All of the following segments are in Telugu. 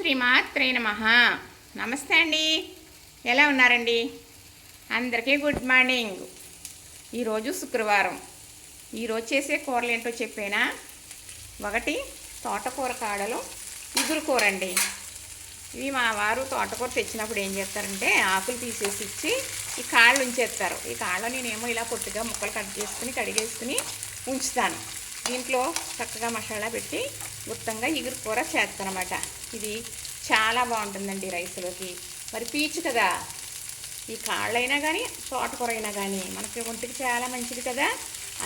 శ్రీమాత్రే నమః. నమస్తే అండి, ఎలా ఉన్నారండి? అందరికీ గుడ్ మార్నింగ్. ఈరోజు శుక్రవారం. ఈరోజు చేసే కూరలు ఏంటో చెప్పేనా? ఒకటి తోటకూర కాడలు, ఇగురు కూర అండి. ఇవి మా వారు తోటకూర తెచ్చినప్పుడు ఏం చేస్తారంటే ఆకులు తీసేసి ఇచ్చి ఈ కాళ్ళు ఉంచేస్తారు. ఈ కాళ్ళు నేనేమో ఇలా పొట్టుగా ముక్కలు కట్ చేసుకుని కడిగేసుకుని ఉంచుతాను. దీంట్లో చక్కగా మసాలా పెట్టి గుత్తంగా ఇగురు కూర చేస్తానమాట. ఇది చాలా బాగుంటుందండి రైస్లోకి. మరి పీచు కదా, ఈ కాళ్ళైనా కానీ తోటకూర అయినా కానీ మనకి ఒంటికి చాలా మంచిది కదా.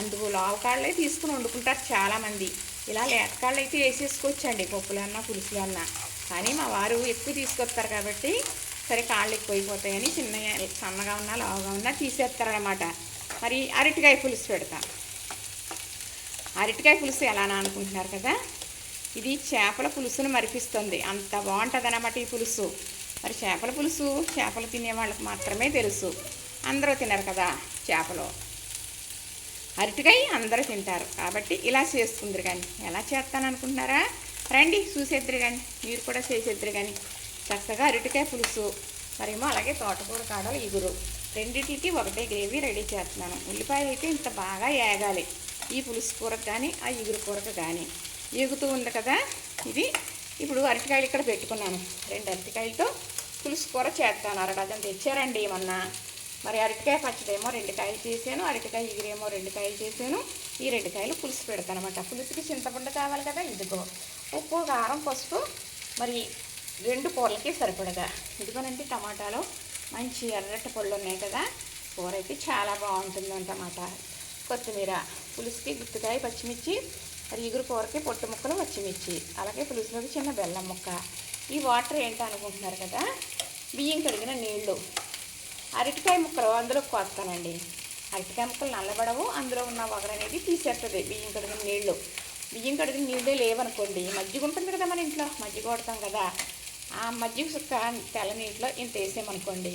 అందుకు లావు కాళ్ళే తీసుకుని వండుకుంటారు చాలామంది. ఇలా లేత కాళ్ళు అయితే వేసేసుకోవచ్చండి పప్పులన్నా పులుసులన్నా. కానీ మా వారు ఎక్కువ తీసుకొస్తారు కాబట్టి సరే కాళ్ళు ఎక్కువైపోతాయని సన్నగా ఉన్నా లావుగా ఉన్నా తీసేస్తారనమాట. మరి అరటికాయ పులుసు పెడతాను. అరటికాయ పులుసు ఎలానా అనుకుంటున్నారు కదా, ఇది చేపల పులుసును మరిపిస్తుంది. అంత బాగుంటుంది అన్నమాట ఈ పులుసు. మరి చేపల పులుసు చేపలు తినే వాళ్ళకి మాత్రమే తెలుసు, అందరూ తినరు కదా చేపలు. అరటికాయ అందరూ తింటారు కాబట్టి ఇలా చేస్తుందిరు. కానీ ఎలా చేస్తాను అనుకుంటున్నారా? రండి చూసేద్దరు, కానీ మీరు కూడా చేసేద్దరు. కానీ చక్కగా అరటికాయ పులుసు మరేమో అలాగే తోటకూర కాడలు ఇగురు రెండింటికి ఒకటే గ్రేవీ రెడీ చేస్తున్నాను. ఉల్లిపాయ అయితే ఇంత బాగా ఏగాలి ఈ పులుసు కూరకు కానీ ఆ ఇగురు కూరకు కానీ. ఎగుతూ ఉంది కదా ఇది. ఇప్పుడు అరటికాయలు ఇక్కడ పెట్టుకున్నాను. 2 అరటికాయలతో పులుసు కూర చేస్తాను. అరడజన్ తెచ్చారండి మొన్న. మరి అరటికాయ పచ్చడేమో 2 కాయలు చేశాను, అరటికాయ ఇగురేమో 2 కాయలు చేశాను. ఈ 2 కాయలు పులుసు పెడతాను అనమాట. పులుసుకి చింతపండు కావాలి కదా. ఇదిగో ఉప్పు, కారం, పసుపు, మరి 2 కూరలకి సరిపడగా. ఇదిగోనండి టమాటాలు మంచి ఎర్రటి పళ్ళు ఉన్నాయి కదా. కూర అయితే చాలా బాగుంటుంది అన్నమాట. కొత్తిమీర, పులుసుకి గుత్తికాయ, పచ్చిమిర్చి, మరి ఇగురు కూరకి పొట్టు ముక్కలు, పచ్చిమిర్చి, అలాగే పులుసులోకి చిన్న బెల్లం ముక్క. ఈ వాటర్ ఏంటి అనుకుంటున్నారు కదా, బియ్యం కడిగిన నీళ్ళు. అరటికాయ ముక్కలు అందులో కోస్తానండి. అరటికాయ ముక్కలు నల్లబడవు, అందులో ఉన్న వగరు అనేది తీసేస్తుంది బియ్యం కడిగిన నీళ్ళు. బియ్యం కడిగిన నీళ్ళే లేవనుకోండి, మజ్జిగ ఉంటుంది కదా మన ఇంట్లో, మజ్జిగ కొడతాం కదా, ఆ మజ్జిగ సుక్క తెల్ల నీటిలో ఇంత వేసామనుకోండి,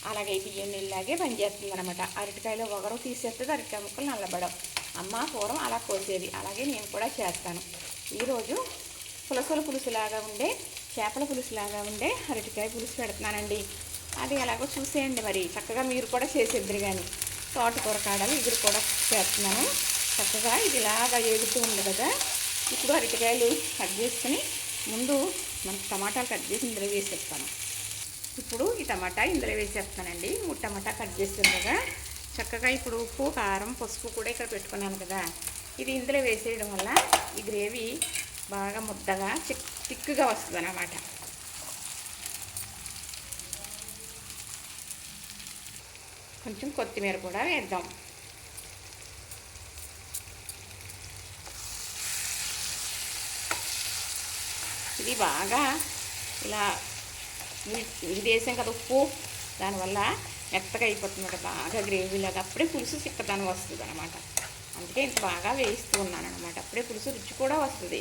అలాగే బియ్యం నీళ్ళలాగే పనిచేస్తుంది అనమాట. అరటికాయలో వగరు తీసేస్తుంది, అరటికాయ ముక్కలు నల్లబడవు. అమ్మ పూర్వం అలా కోసేది, అలాగే నేను కూడా చేస్తాను. ఈరోజు పులుసులాగా ఉండే, చేపల పులుసులాగా ఉండే అరటికాయ పులుసు పెడుతున్నానండి. అది ఎలాగో చూసేయండి. మరి చక్కగా మీరు కూడా చేసేద్దరు. కానీ తోటకూర కాడలు ఇగురు కూడా చేస్తున్నాను. చక్కగా ఇది ఇలాగా ఏగుతూ ఉంది కదా. ఇప్పుడు అరటికాయలు కట్ చేసుకుని ముందు మనకు టమాటాలు కట్ చేసి ఇందులో వేసేస్తాను. ఇప్పుడు ఈ టమాటా ఇందులో వేసేస్తానండి. 3 టమాటా కట్ చేస్తుంది కదా. చక్కగా ఇప్పుడు ఉప్పు, కారం, పసుపు కూడా ఇక్కడ పెట్టుకున్నాను కదా. ఇది ఇందులో వేసేయడం వల్ల ఈ గ్రేవీ బాగా ముద్దగా తిక్కుగా వస్తుంది అన్నమాట. కొంచెం కొత్తిమీర కూడా వేద్దాం. ఇది బాగా ఇలా ఇది వేసాం కదా ఉప్పు, దానివల్ల మెత్తగా అయిపోతుంది కదా, బాగా గ్రేవీలాగా. అప్పుడే పులుసు చిక్కదనం వస్తుంది అనమాట. అందుకే ఇంత బాగా వేయిస్తూ ఉన్నాను అనమాట. అప్పుడే పులుసు రుచి కూడా వస్తుంది.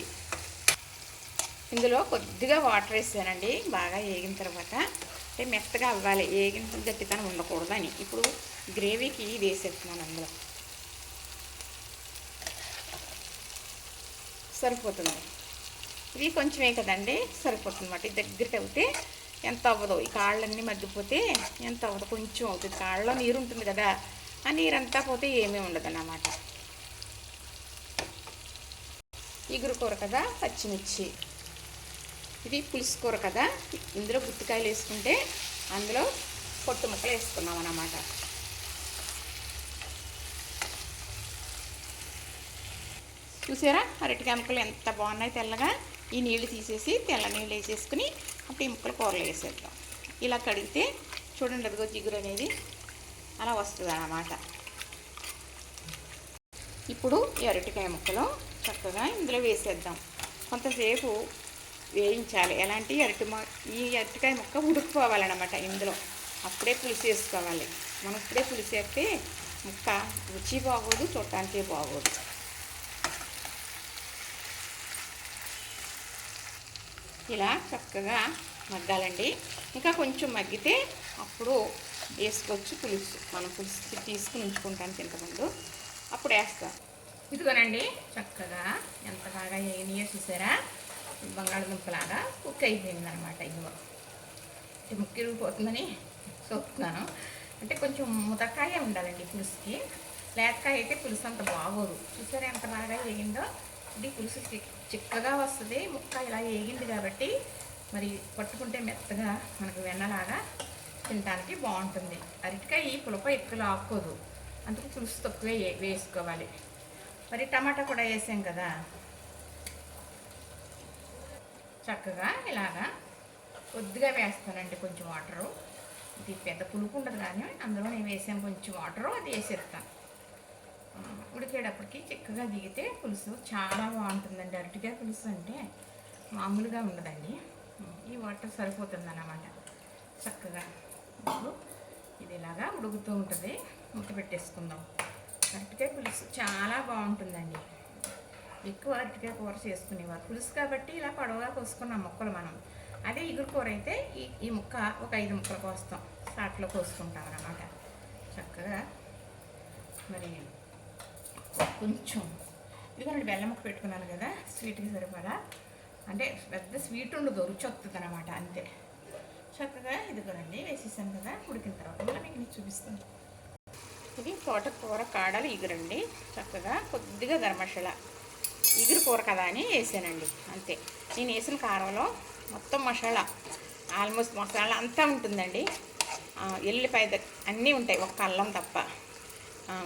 ఇందులో కొద్దిగా వాటర్ వేసానండి బాగా వేగిన తర్వాత. అంటే మెత్తగా అవ్వాలి, వేగిన గట్టితనం ఉండకూడదని. ఇప్పుడు గ్రేవీకి వేసేస్తున్నాను. అందులో సరిపోతుంది. ఇది కొంచెమే కదండి, సరిపోతుంది అన్నమాట. ఇది దగ్గరికి అవుతే ఎంత అవ్వదు, ఈ కాళ్ళన్నీ మగ్గిపోతే ఎంత అవ్వదు, కొంచెం అవుతుంది. కాళ్ళలో నీరు ఉంటుంది కదా, ఆ నీరంతా పోతే ఏమీ ఉండదు అన్నమాట. ఇగురు కూర కదా, పచ్చిమిర్చి. ఇది పులుసు కూర కదా, ఇందులో గుత్తికాయలు వేసుకుంటే అందులో పొట్టు ముక్కలు వేసుకున్నాం అన్నమాట. చూసారా అరటికాయ ముక్కలు ఎంత బాగున్నాయి తెల్లగా. ఈ నీళ్లు తీసేసి తెల్ల నీళ్ళు వేసేసుకుని అప్పుడు ఈ ముక్కలు కూరలో వేసేద్దాం. ఇలా కడిగితే చూడండి, అదిగో జిగురు అనేది అలా వస్తుంది అన్నమాట. ఇప్పుడు ఈ అరటికాయ ముక్కలు చక్కగా ఇందులో వేసేద్దాం. కొంతసేపు వేయించాలి. ఎలాంటి ఈ అరటికాయ ముక్క ఉడికిపోవాలన్నమాట ఇందులో. అప్పుడే పులుసు వేసుకోవాలి. మనం ఇప్పుడే పులుసు వేస్తే ముక్క రుచి బాగోదు, చూడటానికి బాగోదు. ఇలా చక్కగా మగ్గాలండి. ఇంకా కొంచెం మగ్గితే అప్పుడు వేసుకోవచ్చు పులుసు. మనం పులుసు తీసుకుని ఉంచుకుంటాను చింతపండు, అప్పుడు వేస్తాం. ఇదిగోనండి చక్కగా ఎంత బాగా వేయనియో చూసారా. బంగాళదుంపలాగా కుక్ అయిపోయింది అనమాట. ఇదిగో ముక్కిరిగిపోతుందని చూస్తున్నాను. అంటే కొంచెం ముతక్కాయ ఉండాలండి పులుసుకి. లేతకాయ అయితే పులుసు అంత బాగోదు. చూసారా ఎంత బాగా వేగిందో. ఇది పులుసు చిక్కగా వస్తుంది. ముక్క ఇలా వేగింది కాబట్టి మరి పట్టుకుంటే మెత్తగా మనకు వెన్నలాగా తినడానికి బాగుంటుంది. అరటికాయ పులప ఎక్కువ లాక్కోదు, అందుకు పులుసు తక్కువే వేసుకోవాలి. మరి టమాటా కూడా వేసాం కదా, చక్కగా ఇలాగా కొద్దిగా వేస్తానండి కొంచెం వాటరు. ఇది పెద్ద పులుపు ఉండదు కానీ అందులో నేను వేసాను కొంచెం వాటరు, అది వేసేస్తాను. ఉడికేటప్పటికి చిక్కగా దిగితే పులుసు చాలా బాగుంటుందండి. అరటికాయ పులుసు అంటే మామూలుగా ఉండదండి. ఈ వాటర్ సరిపోతుంది అన్నమాట. చక్కగా ఇప్పుడు ఇది ఇలాగా ఉడుకుతూ ఉంటుంది. మూత పెట్టేసుకుందాం. అరటికాయ పులుసు చాలా బాగుంటుందండి. ఎక్కువ అరటికాయ కూర చేసుకునేవారు. పులుసు కాబట్టి ఇలా పొడవుగా కోసుకున్నాం ముక్కలు మనం. అదే ఇగురు కూర అయితే ఈ ముక్క ఒక 5 ముక్కలు కోస్తాం, సాట్లో కోసుకుంటాం అన్నమాట. చక్కగా మరి కొంచెం ఇదిగోండి బెల్లం ముక్క పెట్టుకున్నాను కదా, స్వీట్కి సరిపడా. అంటే పెద్ద స్వీట్ ఉండదు, రుచి వస్తుంది అన్నమాట, అంతే. చక్కగా ఇదిగోనండి వేసేసాను కదా. ఉడికిన తర్వాత మళ్ళీ మీకు చూపిస్తాను. ఇది తోటకూర కాడలు ఇగురండి. చక్కగా కొద్దిగా గరం మసాలా, ఇగురు కూర కదా అని వేసానండి, అంతే. నేను వేసిన కారంలో మొత్తం మసాలా, ఆల్మోస్ట్ మసాలా అంతా ఉంటుందండి. ఎల్లిపాయ అన్నీ ఉంటాయి, ఒక్క అల్లం తప్ప.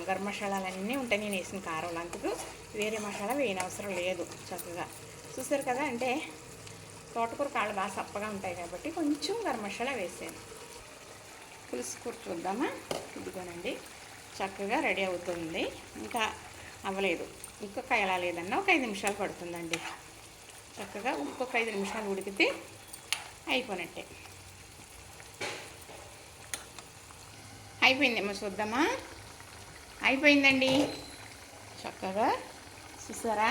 గరం మసాలాలు అన్నీ ఉంటాయి నేను వేసిన కారంలో. అందుకు వేరే మసాలా వేయనవసరం లేదు. చక్కగా చూసారు కదా. అంటే తోటకూర కాళ్ళు బాగా సప్పగా ఉంటాయి కాబట్టి కొంచెం గరం మసాలా వేసాను. పులుసు కూర చూద్దామా. ఇదిగోనండి చక్కగా రెడీ అవుతుంది. ఇంకా అవ్వలేదు, ఇంకొక ఎలా లేదన్నా ఒక 5 నిమిషాలు పడుతుందండి. చక్కగా ఇంకొక 5 నిమిషాలు ఉడికితే అయిపోయినట్టే. అయిపోయిందేమో చూద్దామా. అయిపోయిందండి. చక్కగా చూసారా.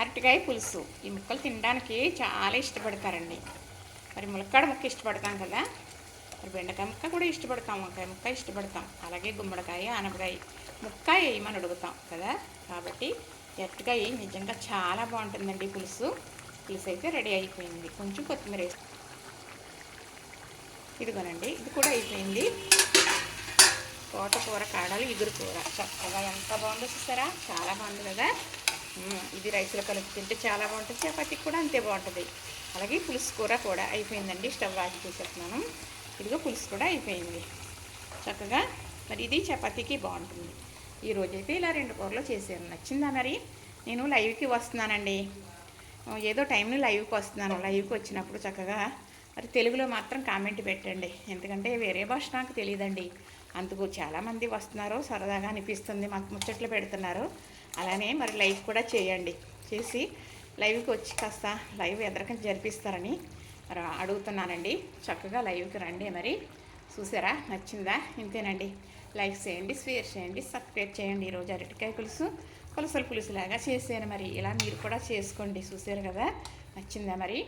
అరటికాయ పులుసు ఈ ముక్కలు తినడానికి చాలా ఇష్టపడతారండి. మరి ములక్కాడ ముక్క ఇష్టపడతాం కదా, మరి బెండకాయ ముక్క కూడా ఇష్టపడతాం, వంకాయ ముక్క ఇష్టపడతాం, అలాగే గుమ్మడికాయ ఆనపకాయ ముక్క వేయమని అడుగుతాం కదా. కాబట్టి అరటికాయ నిజంగా చాలా బాగుంటుందండి. పులుసు అయితే రెడీ అయిపోయింది. కొంచెం కొత్తిమీర వేసి ఇదిగోనండి ఇది కూడా అయిపోయింది. తోటకూర కాడలు ఇగురు కూర చక్కగా ఎంత బాగుందో చూసారా. చాలా బాగుంది కదా. ఇది రైస్లో కలిపి తింటే చాలా బాగుంటుంది, చపాతీకి కూడా అంతే బాగుంటుంది. అలాగే పులుసు కూర కూడా అయిపోయిందండి. స్టవ్ ఆఫ్ చేసేస్తున్నాను. ఇదిగో పులుసు కూడా అయిపోయింది చక్కగా. మరి ఇది చపాతీకి బాగుంటుంది. ఈరోజైతే ఇలా 2 కూరలు చేసాను. నచ్చిందా మరి. నేను లైవ్కి వస్తున్నానండి, ఏదో టైంని లైవ్కి వస్తున్నాను. లైవ్కి వచ్చినప్పుడు చక్కగా మరి తెలుగులో మాత్రం కామెంట్ పెట్టండి, ఎందుకంటే వేరే భాష నాకు తెలియదండి. అందుకు చాలామంది వస్తున్నారు, సరదాగా అనిపిస్తుంది, మాకు ముచ్చట్లు పెడుతున్నారు. అలానే మరి లైవ్ కూడా చేయండి, చేసి లైవ్కి వచ్చి కాస్త లైవ్ ఎదరకం జరిపిస్తారని అడుగుతున్నానండి. చక్కగా లైవ్కి రండి. మరి చూసారా, నచ్చిందా. ఇంతేనండి. లైక్ చేయండి, షేర్ చేయండి, సబ్స్క్రైబ్ చేయండి. ఈరోజు అరటికాయ పులుసులాగా చేసాను. మరి ఇలా మీరు కూడా చేసుకోండి. చూసారు కదా, నచ్చిందా మరి.